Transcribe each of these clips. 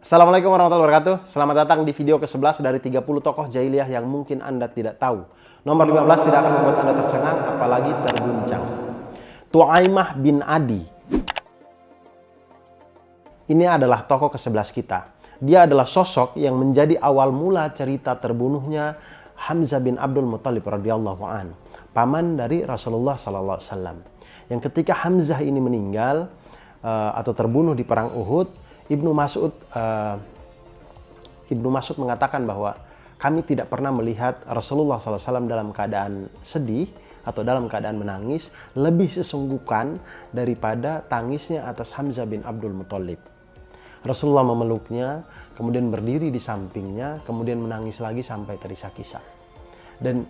Assalamualaikum warahmatullahi wabarakatuh. Selamat datang di video ke-11 dari 30 tokoh jahiliyah yang mungkin Anda tidak tahu. Nomor 15 tidak akan membuat Anda tercengang, apalagi terguncang. Tu'aimah bin Adi. Ini adalah tokoh ke-11 kita. Dia adalah sosok yang menjadi awal mula cerita terbunuhnya Hamzah bin Abdul Muttalib radhiyallahu an, paman dari Rasulullah sallallahu alaihi wasallam. Yang ketika Hamzah ini meninggal atau terbunuh di perang Uhud, Ibnu Mas'ud mengatakan bahwa kami tidak pernah melihat Rasulullah SAW dalam keadaan sedih atau dalam keadaan menangis lebih sesungguhkan daripada tangisnya atas Hamzah bin Abdul Muttalib. Rasulullah memeluknya, kemudian berdiri di sampingnya, kemudian menangis lagi sampai terisak-isak. Dan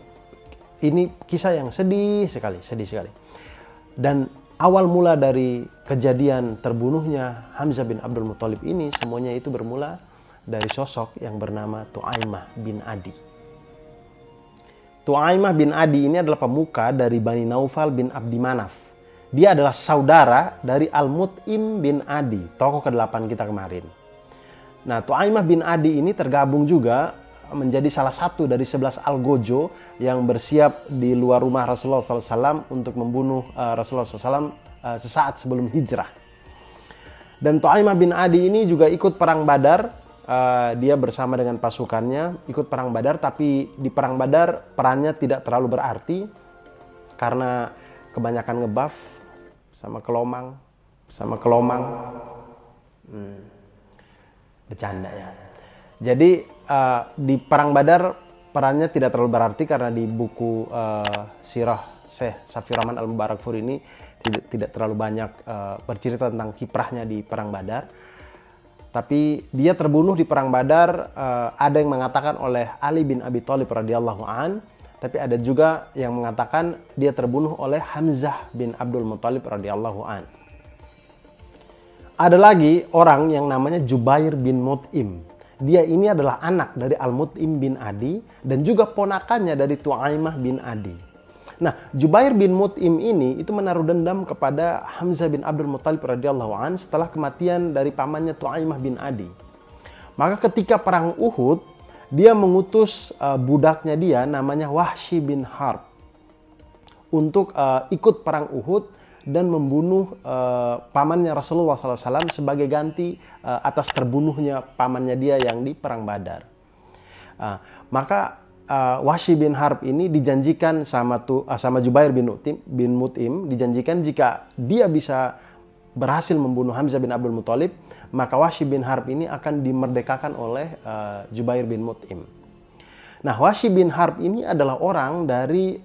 ini kisah yang sedih sekali. Dan awal mula dari kejadian terbunuhnya Hamzah bin Abdul Muttalib ini semuanya itu bermula dari sosok yang bernama Tu'aimah bin Adi. Tu'aimah bin Adi ini adalah pemuka dari Bani Naufal bin Abdi Manaf. Dia adalah saudara dari Al-Mut'im bin Adi, tokoh ke-8 kita kemarin. Nah, Tu'aimah bin Adi ini tergabung juga menjadi salah satu dari 11 algojo yang bersiap di luar rumah Rasulullah SAW untuk membunuh Rasulullah SAW sesaat sebelum hijrah. Dan Tu'aimah bin Adi ini juga ikut perang Badar. Dia bersama dengan pasukannya ikut perang Badar, tapi di perang Badar perannya tidak terlalu berarti karena kebanyakan ngebuff sama kelomang. Bercanda ya. Jadi di perang Badar perannya tidak terlalu berarti karena di buku Sirah Syekh Safiur Rahman Al-Mubarakfur ini tidak terlalu banyak bercerita tentang kiprahnya di perang Badar. Tapi dia terbunuh di perang Badar, ada yang mengatakan oleh Ali bin Abi Thalib radhiyallahu an, tapi ada juga yang mengatakan dia terbunuh oleh Hamzah bin Abdul Muttalib radhiyallahu an. Ada lagi orang yang namanya Jubair bin Mut'im. Dia ini adalah anak dari Al-Mut'im bin Adi dan juga ponakannya dari Tu'aimah bin Adi. Nah, Jubair bin Mut'im ini itu menaruh dendam kepada Hamzah bin Abdul Muttalib radhiyallahu an setelah kematian dari pamannya Tu'aimah bin Adi. Maka ketika perang Uhud, dia mengutus budaknya dia namanya Wahsy bin Harb untuk ikut perang Uhud dan membunuh pamannya Rasulullah SAW sebagai ganti atas terbunuhnya pamannya dia yang di perang Badar. Maka Wahsy bin Harb ini dijanjikan sama Jubair bin Mut'im, dijanjikan jika dia bisa berhasil membunuh Hamzah bin Abdul Muttalib, maka Wahsy bin Harb ini akan dimerdekakan oleh Jubair bin Mut'im. Nah, Wahsy bin Harb ini adalah orang dari,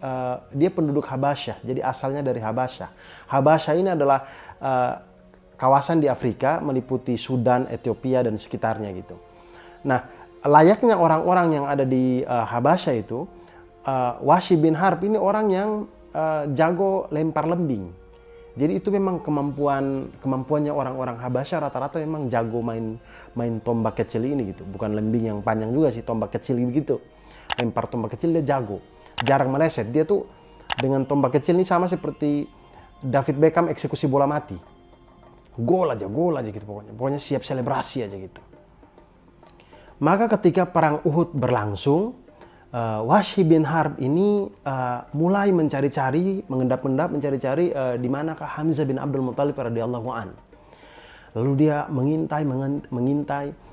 dia penduduk Habasyah, jadi asalnya dari Habasyah. Habasyah ini adalah kawasan di Afrika, meliputi Sudan, Ethiopia, dan sekitarnya gitu. Nah, layaknya orang-orang yang ada di Habasyah itu, Wahsy bin Harb ini orang yang jago lempar lembing. Jadi itu memang kemampuannya orang-orang Habasyah rata-rata memang jago main tombak kecil ini gitu. Bukan lembing yang panjang juga sih, tombak kecil gitu. Lempar tombak kecil dia jago, jarang meleset. Dia tuh dengan tombak kecil ini sama seperti David Beckham eksekusi bola mati. Gol aja gitu pokoknya. Pokoknya siap selebrasi aja gitu. Maka ketika perang Uhud berlangsung, Wahsy bin Harb ini mulai mencari-cari, mengendap-endap mencari-cari di manakah Hamzah bin Abdul Muttalib radhiyallahu an. Lalu dia mengintai.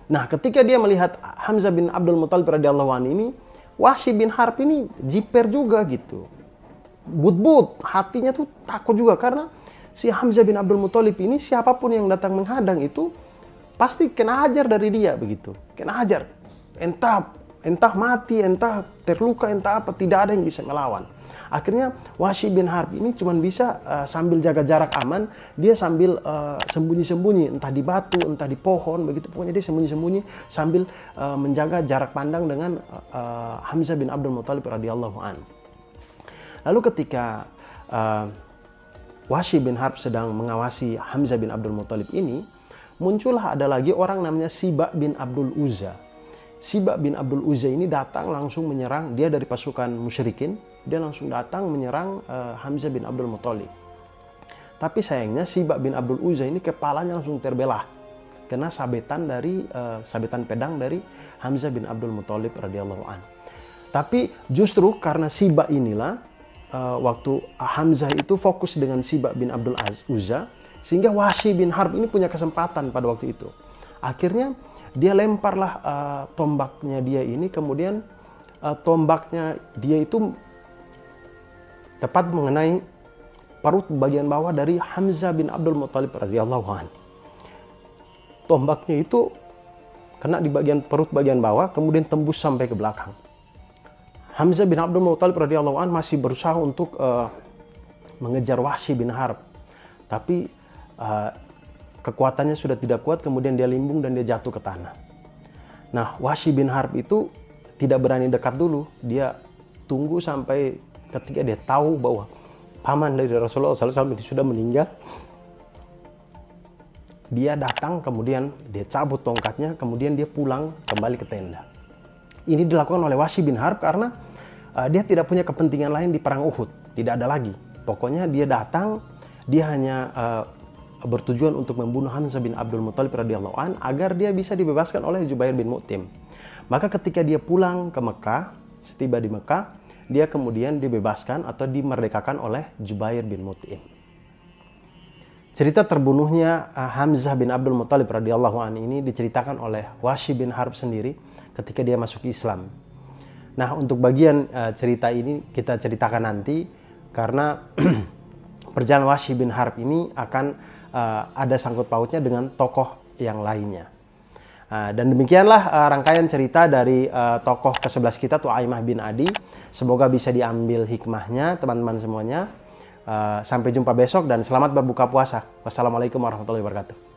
Nah, ketika dia melihat Hamzah bin Abdul Muttalib radhiyallahu an ini, Wahsy bin Harb ini jiper juga gitu. But hatinya tuh takut juga karena si Hamzah bin Abdul Muttalib ini siapapun yang datang menghadang itu pasti kena hajar dari dia begitu. Kena hajar. Entah mati, entah terluka, entah apa, tidak ada yang bisa melawan. Akhirnya Wahsy bin Harb ini cuma bisa sambil jaga jarak aman, dia sambil sembunyi-sembunyi, entah di batu, entah di pohon, begitu. Pokoknya dia sembunyi-sembunyi sambil menjaga jarak pandang dengan Hamzah bin Abdul Muttalib radhiyallahu an. Lalu ketika Wahsy bin Harb sedang mengawasi Hamzah bin Abdul Muttalib ini, muncullah ada lagi orang namanya Sibak bin Abdul Uzza. Sibak bin Abdul Uzza ini datang langsung menyerang, dia dari pasukan musyrikin, dia langsung datang menyerang Hamzah bin Abdul Muttalib. Tapi sayangnya Sibak bin Abdul Uzza ini kepalanya langsung terbelah. kena sabetan dari sabetan pedang dari Hamzah bin Abdul Muthalib radhiyallahu an. Tapi justru karena Siba inilah waktu Hamzah itu fokus dengan Siba bin Abdul Uzza, sehingga Wahsy bin Harb ini punya kesempatan pada waktu itu. Akhirnya dia lemparlah tombaknya dia ini, kemudian tombaknya dia itu tepat mengenai perut bagian bawah dari Hamzah bin Abdul Muthalib radhiyallahu an. Tombaknya itu kena di bagian perut bagian bawah, kemudian tembus sampai ke belakang. Hamzah bin Abdul Muthalib radhiyallahu an masih berusaha untuk mengejar Wahsy bin Harb, tapi kekuatannya sudah tidak kuat, kemudian dia limbung dan dia jatuh ke tanah. Nah, Wahsy bin Harb itu tidak berani dekat dulu, dia tunggu sampai ketika dia tahu bahwa paman dari Rasulullah SAW ini sudah meninggal. Dia datang, kemudian dia cabut tongkatnya, kemudian dia pulang kembali ke tenda. Ini dilakukan oleh Wahsy bin Harb karena dia tidak punya kepentingan lain di perang Uhud, tidak ada lagi. Pokoknya dia datang, dia hanya bertujuan untuk membunuh Hamzah bin Abdul Muthalib radhiyallahu an agar dia bisa dibebaskan oleh Jubair bin Mut'im. Maka ketika dia pulang ke Mekah, setiba di Mekah, dia kemudian dibebaskan atau dimerdekakan oleh Jubair bin Mut'im. Cerita terbunuhnya Hamzah bin Abdul Muthalib radhiyallahu an ini diceritakan oleh Wahsy bin Harb sendiri ketika dia masuk Islam. Nah, untuk bagian cerita ini kita ceritakan nanti karena perjalanan Wahsy bin Harb ini akan ada sangkut pautnya dengan tokoh yang lainnya. Dan demikianlah rangkaian cerita dari tokoh ke-11 kita, Tu'aimah bin Adi. Semoga bisa diambil hikmahnya teman-teman semuanya. Sampai jumpa besok dan selamat berbuka puasa. Wassalamualaikum warahmatullahi wabarakatuh.